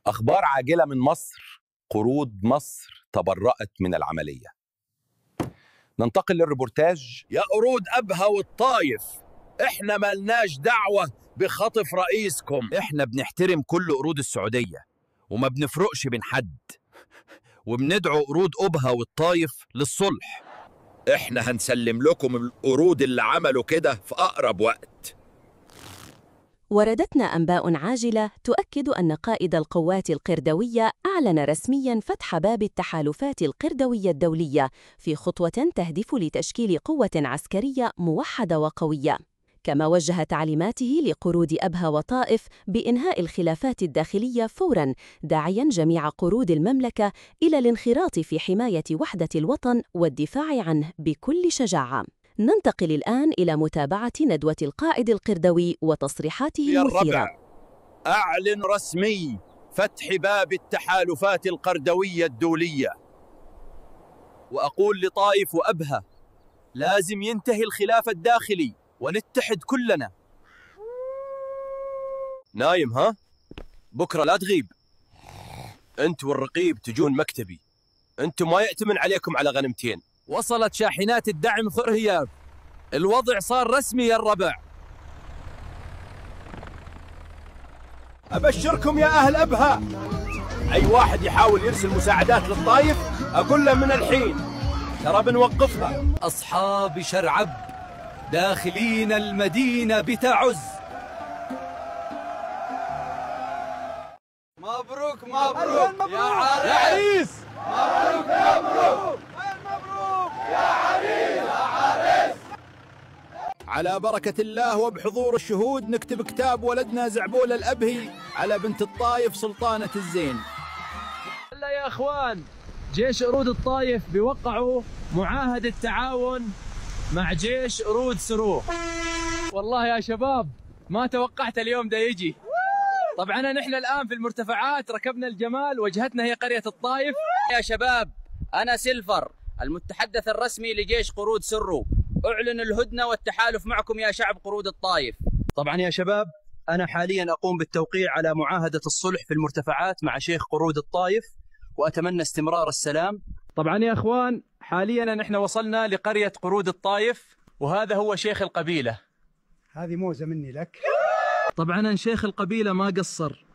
أخبار عاجلة من مصر. قروض مصر تبرأت من العملية. ننتقل للريبورتاج. يا قرود أبها والطايف، إحنا مالناش دعوة بخطف رئيسكم. إحنا بنحترم كل قرود السعودية وما بنفرقش بين حد، وبندعو قرود أبها والطايف للصلح. إحنا هنسلم لكم القرود اللي عملوا كده في أقرب وقت. وردتنا أنباء عاجلة تؤكد أن قائد القوات القردوية أعلن رسمياً فتح باب التحالفات القردوية الدولية في خطوة تهدف لتشكيل قوة عسكرية موحدة وقوية. كما وجه تعليماته لقرود أبها وطائف بإنهاء الخلافات الداخلية فوراً، داعياً جميع قرود المملكة إلى الانخراط في حماية وحدة الوطن والدفاع عنه بكل شجاعة. ننتقل الآن إلى متابعة ندوة القائد القردوي وتصريحاته المثيرة. الربع، أعلن رسمي فتح باب التحالفات القردوية الدولية، وأقول لطائف وأبها لازم ينتهي الخلاف الداخلي ونتحد كلنا. نايم ها؟ بكرة لا تغيب. أنت والرقيب تجون مكتبي، أنتم ما يأتمن عليكم على غنمتين. وصلت شاحنات الدعم ثرهياب، الوضع صار رسمي يا الربع. أبشركم يا أهل أبها، أي واحد يحاول يرسل مساعدات للطايف أقول له من الحين ترى بنوقفها. أصحاب شرعب داخلين المدينة بتعز. مبروك مبروك يا عريس، مبروك يا مبروك، مبروك يا عريس يا عريس. على بركة الله وبحضور الشهود نكتب كتاب ولدنا زعبول الأبهي على بنت الطايف سلطانة الزين. هلا يا اخوان، جيش قرود الطايف بيوقعوا معاهدة تعاون مع جيش قرود سروح. والله يا شباب ما توقعت اليوم ده يجي. طبعا نحن الآن في المرتفعات، ركبنا الجمال، وجهتنا هي قرية الطايف. يا شباب أنا سيلفر المتحدث الرسمي لجيش قرود سرو، أعلن الهدنة والتحالف معكم يا شعب قرود الطايف. طبعا يا شباب أنا حاليا أقوم بالتوقيع على معاهدة الصلح في المرتفعات مع شيخ قرود الطايف، وأتمنى استمرار السلام. طبعا يا أخوان حاليا نحن وصلنا لقرية قرود الطايف، وهذا هو شيخ القبيلة. هذه موزة مني لك. طبعا شيخ القبيلة ما قصر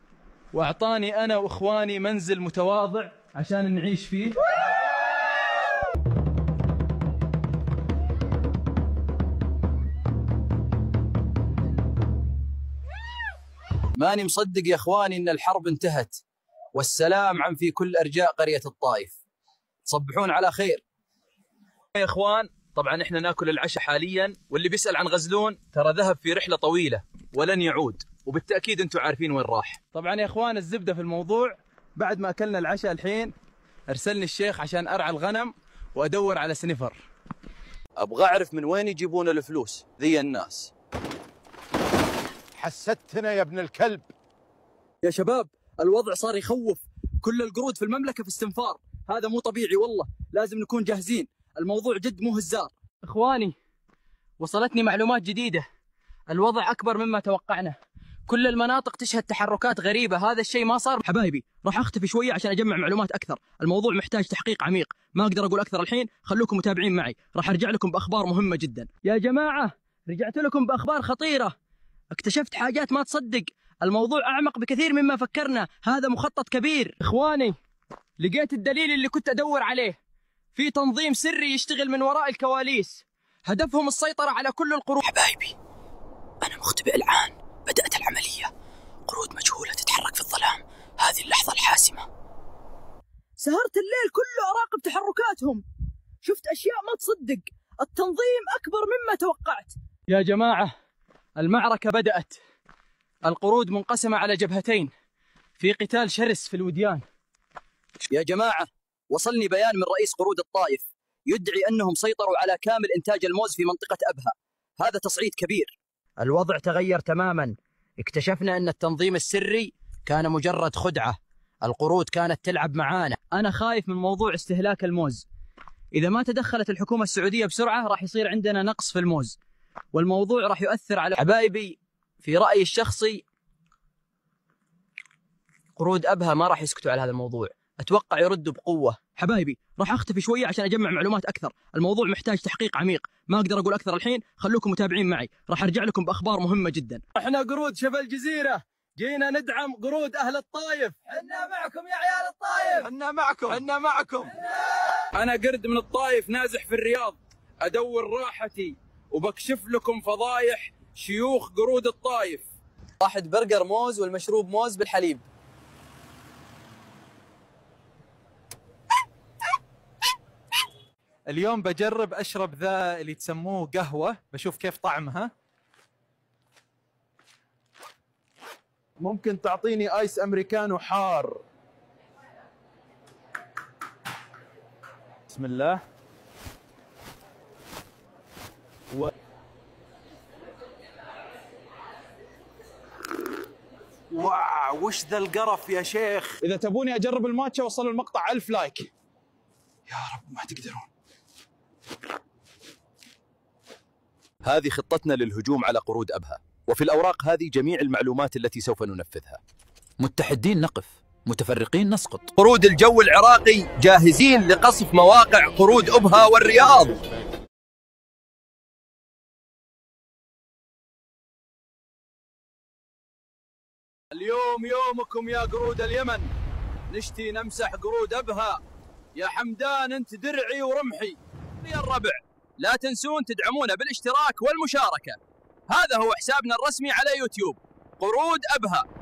وأعطاني أنا وإخواني منزل متواضع عشان نعيش فيه. ماني مصدق يا إخواني إن الحرب انتهت والسلام عم في كل أرجاء قرية الطايف. تصبحون على خير يا إخوان. طبعا إحنا ناكل العشاء حاليا، واللي بيسأل عن غزلون ترى ذهب في رحلة طويلة ولن يعود، وبالتأكيد أنتم عارفين وين راح. طبعا يا إخوان الزبدة في الموضوع، بعد ما أكلنا العشاء الحين أرسلني الشيخ عشان أرعى الغنم وأدور على سنفر. أبغى أعرف من وين يجيبون الفلوس ذي الناس. حسدتنا يا ابن الكلب. يا شباب الوضع صار يخوف، كل القرود في المملكة في استنفار، هذا مو طبيعي والله، لازم نكون جاهزين، الموضوع جد مو هزار. إخواني وصلتني معلومات جديدة، الوضع أكبر مما توقعنا، كل المناطق تشهد تحركات غريبة، هذا الشيء ما صار. حبايبي راح أختفي شوية عشان أجمع معلومات أكثر، الموضوع محتاج تحقيق عميق، ما أقدر أقول أكثر الحين، خلوكم متابعين معي، راح أرجع لكم بأخبار مهمة جدا. يا جماعة رجعت لكم بأخبار خطيرة، اكتشفت حاجات ما تصدق، الموضوع أعمق بكثير مما فكرنا، هذا مخطط كبير. إخواني لقيت الدليل اللي كنت أدور عليه، في تنظيم سري يشتغل من وراء الكواليس، هدفهم السيطرة على كل القرود. حبايبي أنا مختبئ الآن، بدأت العملية، قرود مجهولة تتحرك في الظلام، هذه اللحظة الحاسمة. سهرت الليل كله أراقب تحركاتهم، شفت أشياء ما تصدق، التنظيم أكبر مما توقعت. يا جماعة المعركة بدأت، القرود منقسمة على جبهتين، في قتال شرس في الوديان. يا جماعة وصلني بيان من رئيس قرود الطائف يدعي أنهم سيطروا على كامل إنتاج الموز في منطقة أبها، هذا تصعيد كبير. الوضع تغير تماما، اكتشفنا أن التنظيم السري كان مجرد خدعة، القرود كانت تلعب معانا. أنا خايف من موضوع استهلاك الموز، إذا ما تدخلت الحكومة السعودية بسرعة راح يصير عندنا نقص في الموز، والموضوع راح يؤثر على حبايبي. في رأيي الشخصي قرود أبها ما راح يسكتوا على هذا الموضوع، أتوقع يردوا بقوة. حبايبي راح أختفي شوية عشان أجمع معلومات أكثر، الموضوع محتاج تحقيق عميق، ما أقدر أقول أكثر الحين، خلوكم متابعين معي، راح أرجع لكم بأخبار مهمة جدا. احنا قرود شبه الجزيرة، جينا ندعم قرود أهل الطايف. حنا معكم يا عيال الطايف. حنا معكم، حنا معكم. أنا قرد من الطايف نازح في الرياض، أدور راحتي وبكشف لكم فضايح شيوخ قرود الطايف. واحد برجر موز والمشروب موز بالحليب. اليوم بجرب أشرب ذا اللي تسموه قهوة، بشوف كيف طعمها. ممكن تعطيني آيس أمريكانو حار؟ بسم الله. واو وش ذا القرف يا شيخ. إذا تبوني أجرب الماتشا وصلوا المقطع 1000 لايك. يا رب ما تقدرون. هذه خطتنا للهجوم على قرود أبها، وفي الأوراق هذه جميع المعلومات التي سوف ننفذها. متحدين نقف، متفرقين نسقط. قرود الجو العراقي جاهزين لقصف مواقع قرود أبها والرياض. اليوم يومكم يا قرود اليمن، نشتي نمسح قرود أبها. يا حمدان أنت درعي ورمحي. يا الربع لا تنسون تدعمونا بالاشتراك والمشاركة. هذا هو حسابنا الرسمي على يوتيوب، قرود أبها.